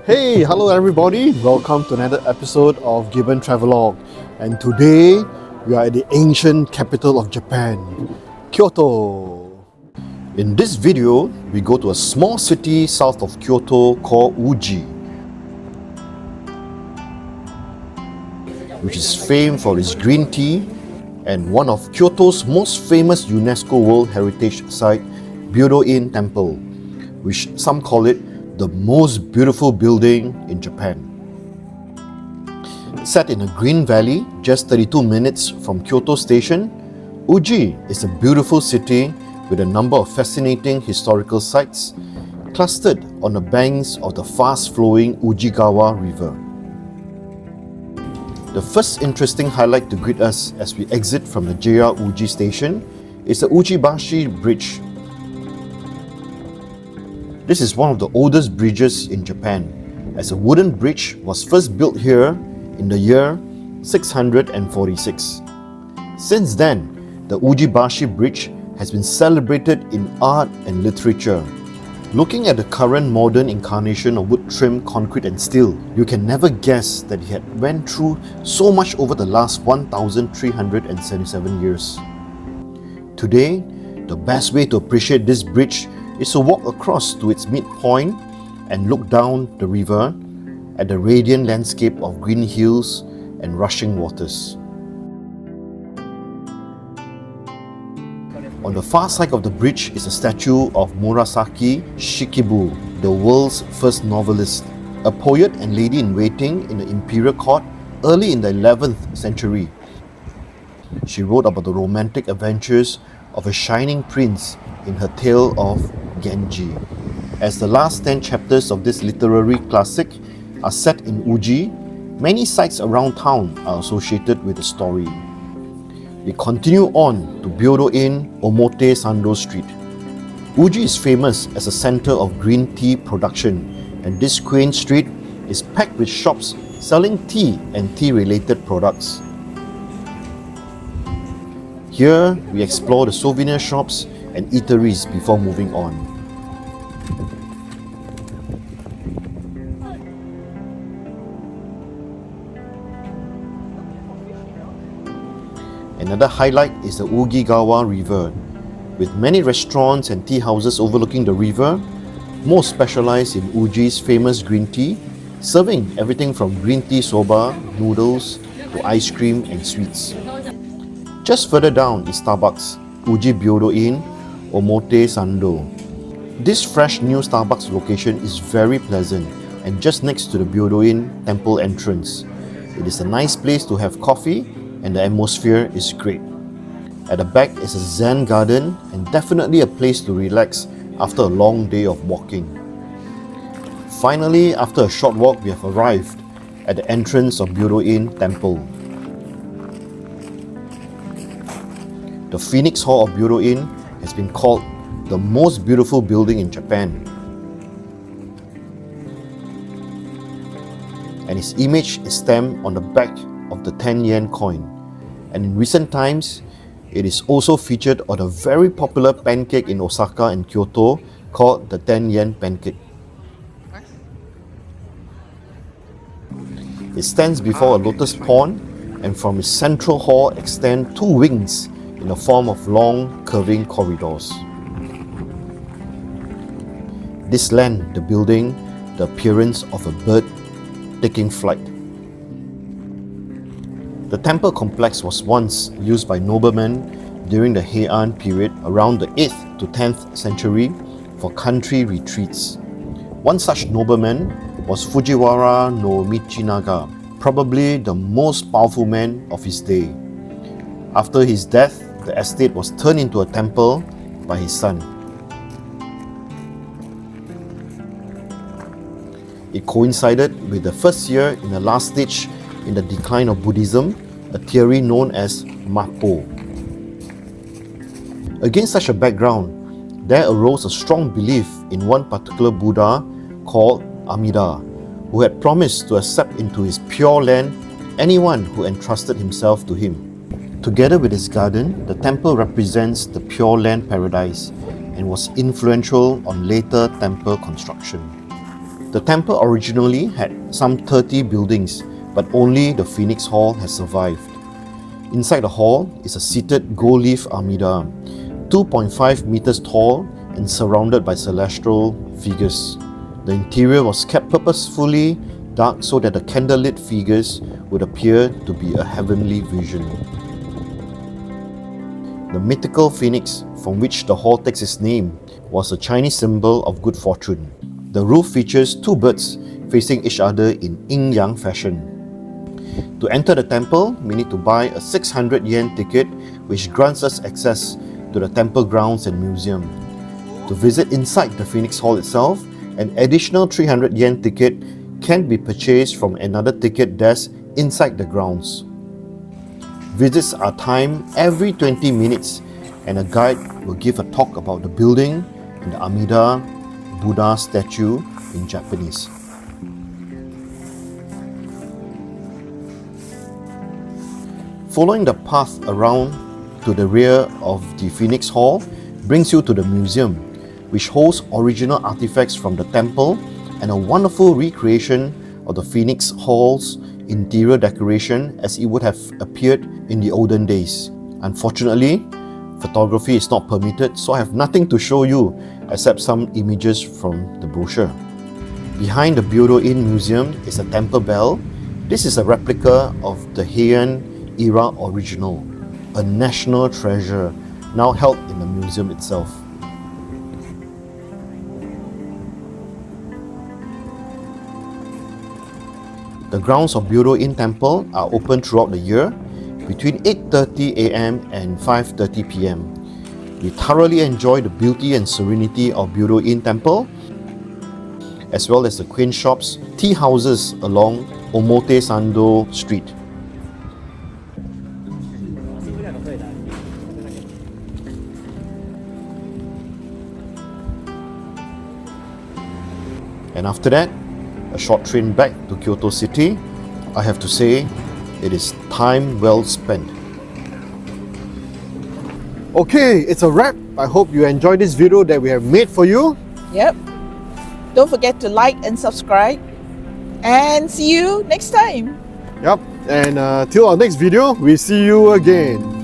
Hey, hello everybody. Welcome to another episode of Gibbon Travelogue. And today we are at the ancient capital of Japan, Kyoto. In this video, we go to a small city south of Kyoto called Uji, which is famed for its green tea and one of Kyoto's most famous UNESCO World Heritage Site, Byodo-in Temple, which some call it the most beautiful building in Japan. Set in a green valley just 32 minutes from Kyoto Station, Uji is a beautiful city with a number of fascinating historical sites clustered on the banks of the fast-flowing Ujigawa River. The first interesting highlight to greet us as we exit from the JR Uji station is the Ujibashi Bridge. This is one of the oldest bridges in Japan, as a wooden bridge was first built here in the year 646. Since then, the Ujibashi Bridge has been celebrated in art and literature. Looking at the current modern incarnation of wood-trimmed concrete and steel, you can never guess that it had went through so much over the last 1,377 years. Today, the best way to appreciate this bridge is to walk across to its midpoint and look down the river at the radiant landscape of green hills and rushing waters. On the far side of the bridge is a statue of Murasaki Shikibu, the world's first novelist, a poet and lady-in-waiting in the imperial court early in the 11th century. She wrote about the romantic adventures of a shining prince in her tale of Genji. As the last 10 chapters of this literary classic are set in Uji, many sites around town are associated with the story. We continue on to Byodo-in Omote Sando Street. Uji is famous as a center of green tea production, and this quaint street is packed with shops selling tea and tea-related products. Here, we explore the souvenir shops and eateries before moving on. Another highlight is the Ujigawa River. With many restaurants and tea houses overlooking the river, most specialize in Uji's famous green tea, serving everything from green tea soba, noodles, to ice cream and sweets. Just further down is Starbucks, Uji Byodo-in Omote Sando. This fresh new Starbucks location is very pleasant and just next to the Byōdō-in Temple entrance. It is a nice place to have coffee and the atmosphere is great. At the back is a Zen garden and definitely a place to relax after a long day of walking. Finally, after a short walk, we have arrived at the entrance of Byōdō-in Temple. The Phoenix Hall of Byodo-in has been called the most beautiful building in Japan, and its image is stamped on the back of the 10 yen coin. And in recent times, it is also featured on a very popular pancake in Osaka and Kyoto called the 10 yen pancake. It stands before a lotus pond, and from its central hall extend two wings in the form of long, curving corridors. This lent the building the appearance of a bird taking flight. The temple complex was once used by noblemen during the Heian period around the 8th to 10th century for country retreats. One such nobleman was Fujiwara no Michinaga, probably the most powerful man of his day. After his death, the estate was turned into a temple by his son. It coincided with the first year in the last stage in the decline of Buddhism, a theory known as Mappo. Against such a background, there arose a strong belief in one particular Buddha called Amida, who had promised to accept into his pure land anyone who entrusted himself to him. Together with its garden, the temple represents the Pure Land Paradise and was influential on later temple construction. The temple originally had some 30 buildings, but only the Phoenix Hall has survived. Inside the hall is a seated gold leaf Amida, 2.5 meters tall and surrounded by celestial figures. The interior was kept purposefully dark so that the candlelit figures would appear to be a heavenly vision. The mythical phoenix, from which the hall takes its name, was a Chinese symbol of good fortune. The roof features two birds facing each other in yin-yang fashion. To enter the temple, we need to buy a 600 yen ticket, which grants us access to the temple grounds and museum. To visit inside the Phoenix Hall itself, an additional 300 yen ticket can be purchased from another ticket desk inside the grounds. Visits are timed every 20 minutes and a guide will give a talk about the building and the Amida Buddha statue in Japanese. Following the path around to the rear of the Phoenix Hall brings you to the museum, which holds original artifacts from the temple and a wonderful recreation of the Phoenix Hall's interior decoration as it would have appeared in the olden days. Unfortunately, photography is not permitted, so I have nothing to show you except some images from the brochure. Behind the Byodo-in Museum is a temple bell. This is a replica of the Heian era original, a national treasure now held in the museum itself. The grounds of Byōdō-in Temple are open throughout the year between 8:30 a.m. and 5:30 p.m. We thoroughly enjoy the beauty and serenity of Byodo-in Temple, as well as the quaint shops, tea houses along Omotesando Street. And after that, a short train back to Kyoto City. I have to say, it is time well spent. Okay, it's a wrap. I hope you enjoyed this video that we have made for you. Yep. Don't forget to like and subscribe. And see you next time. Yep, and till our next video, we see you again.